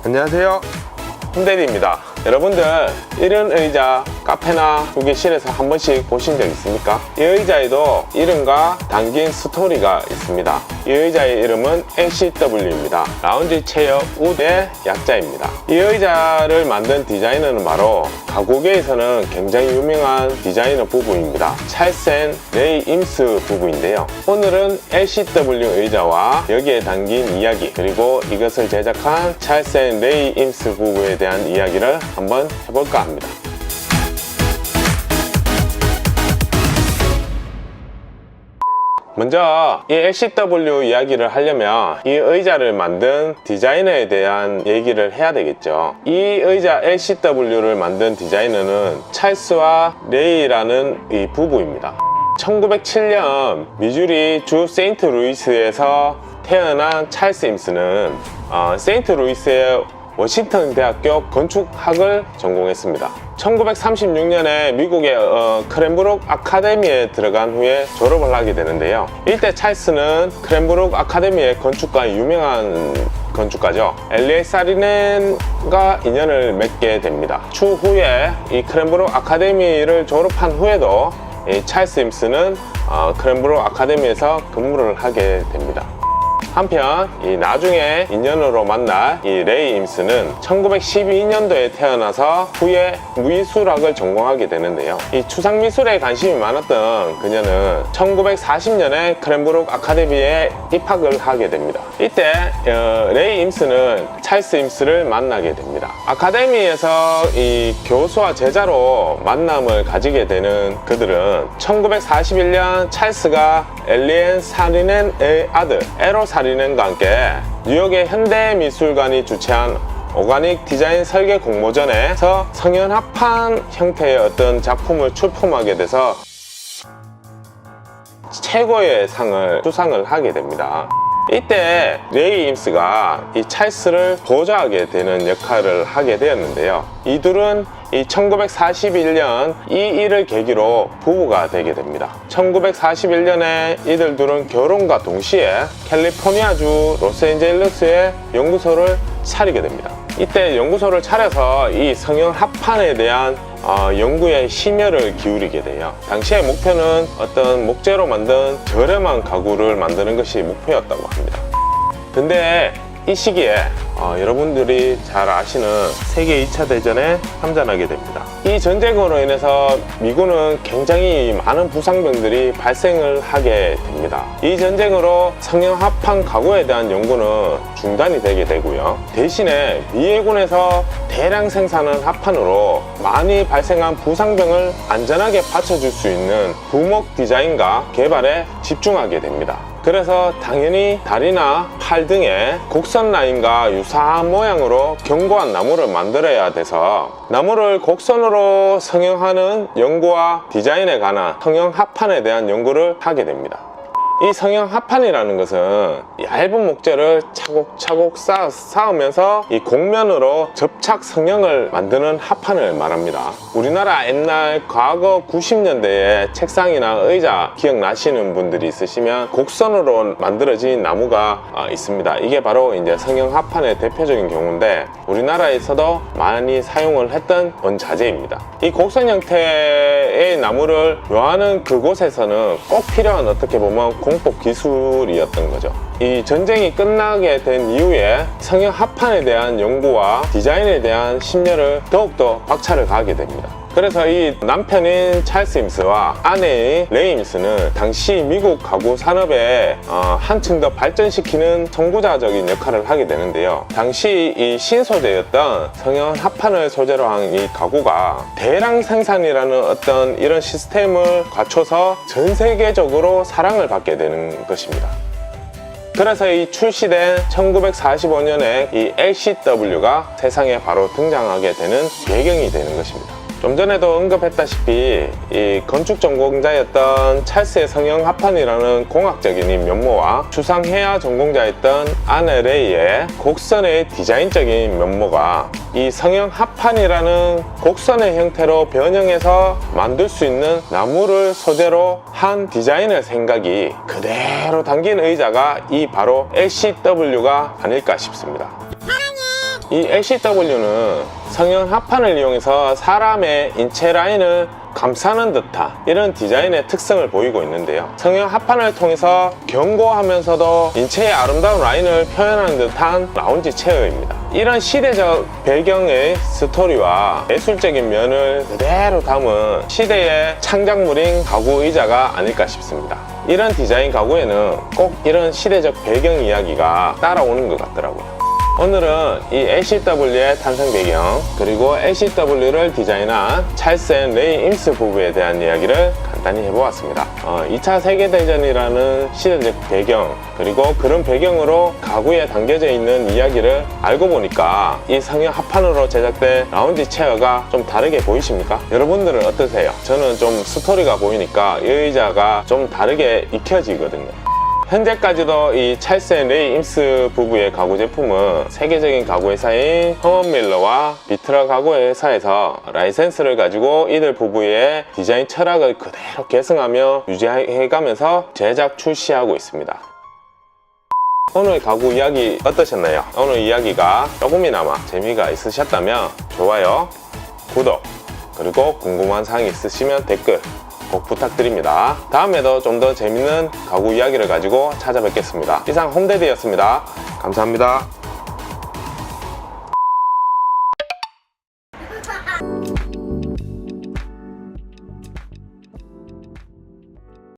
안녕하세요, 홍대리입니다. 여러분들 이런 의자 카페나 휴게실에서 한 번씩 보신 적 있습니까? 이 의자에도 이름과 담긴 스토리가 있습니다. 이 의자의 이름은 LCW입니다. 라운지 체어 우드의 약자입니다. 이 의자를 만든 디자이너는 바로 가구계에서는 굉장히 유명한 디자이너 부부입니다. 찰스 앤 레이 임스 부부인데요. 오늘은 LCW 의자와 여기에 담긴 이야기, 그리고 이것을 제작한 찰스 앤 레이 임스 부부에 대한 이야기를 한번 해볼까 합니다. 먼저 이 LCW 이야기를 하려면 이 의자를 만든 디자이너에 대한 얘기를 해야 되겠죠. 이 의자 LCW를 만든 디자이너는 찰스와 레이라는 이 부부입니다. 1907년 미주리 주 세인트루이스에서 태어난 찰스 임스는 세인트루이스의 워싱턴 대학교 건축학을 전공했습니다. 1936년에 미국의 크랜브룩 아카데미에 들어간 후에 졸업을 하게 되는데요. 이때 찰스는 크랜브룩 아카데미의 건축가의 유명한 건축가죠. 엘리에 사리넨과 인연을 맺게 됩니다. 추후에 이 크랜브룩 아카데미를 졸업한 후에도 이 찰스 임스는 크랜브룩 아카데미에서 근무를 하게 됩니다. 한편 이 나중에 인연으로 만날 이 레이 임스는 1912년도에 태어나서 후에 미술학을 전공하게 되는데요. 이 추상미술에 관심이 많았던 그녀는 1940년에 크랜브룩 아카데미에 입학을 하게 됩니다. 이때 레이 임스는 찰스 임스를 만나게 됩니다. 아카데미에서 이 교수와 제자로 만남을 가지게 되는 그들은 1941년 찰스가 엘리엔 사리넨의 아들 에로 사리넨과 함께 뉴욕의 현대미술관이 주최한 오가닉 디자인 설계 공모전에서 성연합판 형태의 어떤 작품을 출품하게 돼서 최고의 상을 수상을 하게 됩니다. 이때 레이 임스가 이 찰스를 보좌하게 되는 역할을 하게 되었는데요. 이 둘은 이 1941년 이 일을 계기로 부부가 되게 됩니다. 1941년에 이들 둘은 결혼과 동시에 캘리포니아주 로스앤젤레스에 연구소를 차리게 됩니다. 이때 연구소를 차려서 이 성형 합판에 대한 연구에 심혈을 기울이게 돼요. 당시의 목표는 어떤 목재로 만든 저렴한 가구를 만드는 것이 목표였다고 합니다. 근데 이 시기에 여러분들이 잘 아시는 세계 2차 대전에 참전하게 됩니다. 이 전쟁으로 인해서 미군은 굉장히 많은 부상병들이 발생을 하게 됩니다. 이 전쟁으로 성형합판 가구에 대한 연구는 중단이 되게 되고요. 대신에 미해군에서 대량 생산한 합판으로 많이 발생한 부상병을 안전하게 받쳐줄 수 있는 부목 디자인과 개발에 집중하게 됩니다. 그래서 당연히 다리나 팔 등의 곡선 라인과 유사한 모양으로 견고한 나무를 만들어야 돼서 나무를 곡선으로 성형하는 연구와 디자인에 관한 성형 합판에 대한 연구를 하게 됩니다. 이 성형 합판이라는 것은 얇은 목재를 차곡차곡 쌓으면서 이 곡면으로 접착 성형을 만드는 합판을 말합니다. 우리나라 옛날 과거 90년대에 책상이나 의자 기억나시는 분들이 있으시면 곡선으로 만들어진 나무가 있습니다. 이게 바로 이제 성형 합판의 대표적인 경우인데 우리나라에서도 많이 사용을 했던 원자재입니다. 이 곡선 형태의 나무를 요하는 그곳에서는 꼭 필요한 어떻게 보면 공법 기술이었던 거죠. 이 전쟁이 끝나게 된 이후에 성형 합판에 대한 연구와 디자인에 대한 심려를 더욱더 박차를 가하게 됩니다. 그래서 이 남편인 찰스 임스와 아내인 레이 임스는 당시 미국 가구 산업에 한층 더 발전시키는 선구자적인 역할을 하게 되는데요. 당시 이 신소재였던 성형 합판을 소재로 한 이 가구가 대량 생산이라는 어떤 이런 시스템을 갖춰서 전 세계적으로 사랑을 받게 되는 것입니다. 그래서 이 출시된 1945년에 이 LCW가 세상에 바로 등장하게 되는 배경이 되는 것입니다. 좀 전에도 언급했다시피 이 건축 전공자였던 찰스의 성형 합판이라는 공학적인 면모와 추상회화 전공자였던 아내 레이의 곡선의 디자인적인 면모가 이 성형 합판이라는 곡선의 형태로 변형해서 만들 수 있는 나무를 소재로 한 디자인의 생각이 그대로 담긴 의자가 이 바로 LCW가 아닐까 싶습니다. 사랑해. 이 LCW는 성형 합판을 이용해서 사람의 인체 라인을 감싸는 듯한 이런 디자인의 특성을 보이고 있는데요. 성형 합판을 통해서 견고하면서도 인체의 아름다운 라인을 표현하는 듯한 라운지 체어입니다. 이런 시대적 배경의 스토리와 예술적인 면을 그대로 담은 시대의 창작물인 가구 의자가 아닐까 싶습니다. 이런 디자인 가구에는 꼭 이런 시대적 배경 이야기가 따라오는 것 같더라고요. 오늘은 이 LCW의 탄생 배경 그리고 LCW를 디자인한 찰스 앤 레이 임스 부부에 대한 이야기를 간단히 해보았습니다. 2차 세계대전이라는 시대적 배경 그리고 그런 배경으로 가구에 담겨져 있는 이야기를 알고 보니까 이 성형 합판으로 제작된 라운지 체어가 좀 다르게 보이십니까? 여러분들은 어떠세요? 저는 좀 스토리가 보이니까 이 의자가 좀 다르게 익혀지거든요. 현재까지도 이 찰스 앤 레이 임스 부부의 가구 제품은 세계적인 가구 회사인 허먼 밀러와 비트라 가구 회사에서 라이센스를 가지고 이들 부부의 디자인 철학을 그대로 계승하며 유지해가면서 제작 출시하고 있습니다. 오늘 가구 이야기 어떠셨나요? 오늘 이야기가 조금이나마 재미가 있으셨다면 좋아요, 구독, 그리고 궁금한 사항이 있으시면 댓글 꼭 부탁드립니다. 다음에도 좀 더 재밌는 가구 이야기를 가지고 찾아뵙겠습니다. 이상 홈데디였습니다. 감사합니다.